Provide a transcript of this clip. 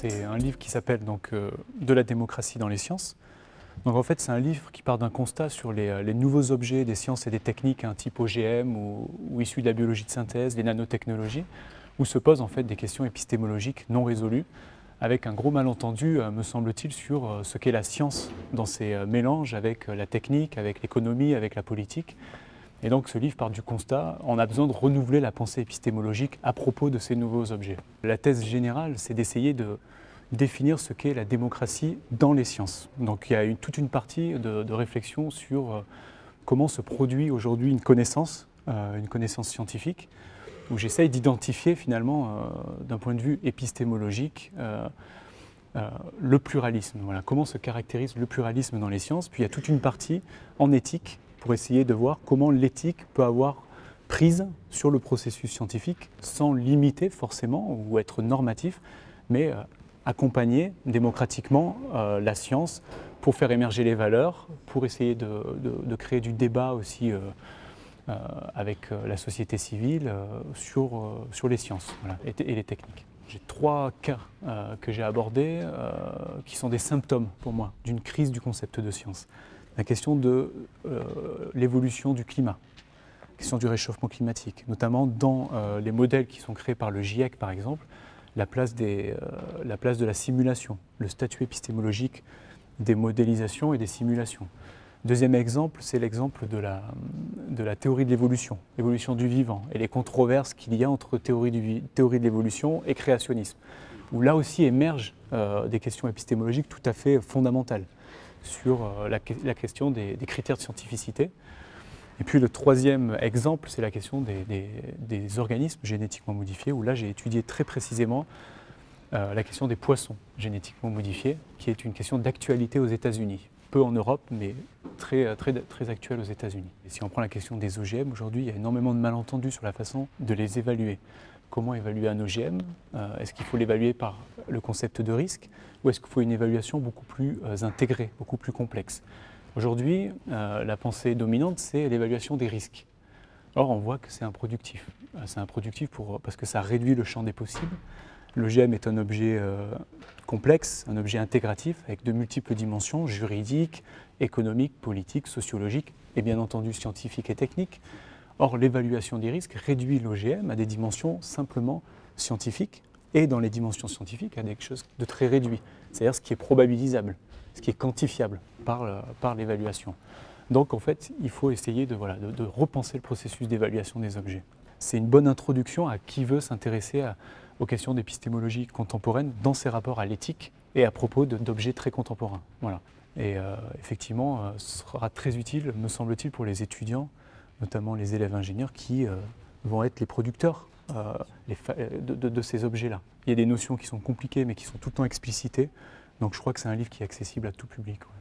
c'est un livre qui s'appelle donc De la démocratie dans les sciences. Donc en fait, c'est un livre qui part d'un constat sur les nouveaux objets des sciences et des techniques, type OGM ou issus de la biologie de synthèse, les nanotechnologies, où se posent en fait des questions épistémologiques non résolues, avec un gros malentendu, me semble-t-il, sur ce qu'est la science dans ces mélanges avec la technique, avec l'économie, avec la politique. Et donc ce livre part du constat, on a besoin de renouveler la pensée épistémologique à propos de ces nouveaux objets. La thèse générale, c'est d'essayer de définir ce qu'est la démocratie dans les sciences. Donc il y a toute une partie de réflexion sur comment se produit aujourd'hui une connaissance scientifique, où j'essaye d'identifier finalement, d'un point de vue épistémologique, le pluralisme. Voilà, comment se caractérise le pluralisme dans les sciences. Puis il y a toute une partie en éthique pour essayer de voir comment l'éthique peut avoir prise sur le processus scientifique sans limiter forcément ou être normatif, mais accompagner démocratiquement la science pour faire émerger les valeurs, pour essayer de créer du débat aussi avec la société civile sur les sciences, voilà, et les techniques. J'ai 3 cas que j'ai abordés qui sont des symptômes pour moi d'une crise du concept de science. La question de l'évolution du climat, la question du réchauffement climatique, notamment dans les modèles qui sont créés par le GIEC par exemple, la place de la simulation, le statut épistémologique des modélisations et des simulations. Deuxième exemple, c'est l'exemple de la théorie de l'évolution du vivant, et les controverses qu'il y a entre théorie de l'évolution et créationnisme, où là aussi émergent des questions épistémologiques tout à fait fondamentales sur la question des critères de scientificité. Et puis le troisième exemple, c'est la question des organismes génétiquement modifiés, où là j'ai étudié très précisément la question des poissons génétiquement modifiés, qui est une question d'actualité aux États-Unis. Peu en Europe, mais très actuelle aux États-Unis. Et si on prend la question des OGM, aujourd'hui, il y a énormément de malentendus sur la façon de les évaluer. Comment évaluer un OGM? Est-ce qu'il faut l'évaluer par le concept de risque ou est-ce qu'il faut une évaluation beaucoup plus intégrée, beaucoup plus complexe? Aujourd'hui, la pensée dominante, c'est l'évaluation des risques. Or, on voit que c'est improductif. C'est improductif parce que ça réduit le champ des possibles. L'OGM est un objet complexe, un objet intégratif avec de multiples dimensions juridiques, économiques, politiques, sociologiques et bien entendu scientifiques et techniques. Or, l'évaluation des risques réduit l'OGM à des dimensions simplement scientifiques et dans les dimensions scientifiques à quelque chose de très réduit, c'est-à-dire ce qui est probabilisable, ce qui est quantifiable par l'évaluation. Donc en fait, il faut essayer de repenser le processus d'évaluation des objets. C'est une bonne introduction à qui veut s'intéresser aux questions d'épistémologie contemporaine dans ses rapports à l'éthique et à propos d'objets très contemporains. Voilà. Et effectivement, ce sera très utile, me semble-t-il, pour les étudiants, notamment les élèves ingénieurs qui vont être les producteurs de ces objets-là. Il y a des notions qui sont compliquées mais qui sont tout le temps explicitées, donc je crois que c'est un livre qui est accessible à tout public. Ouais.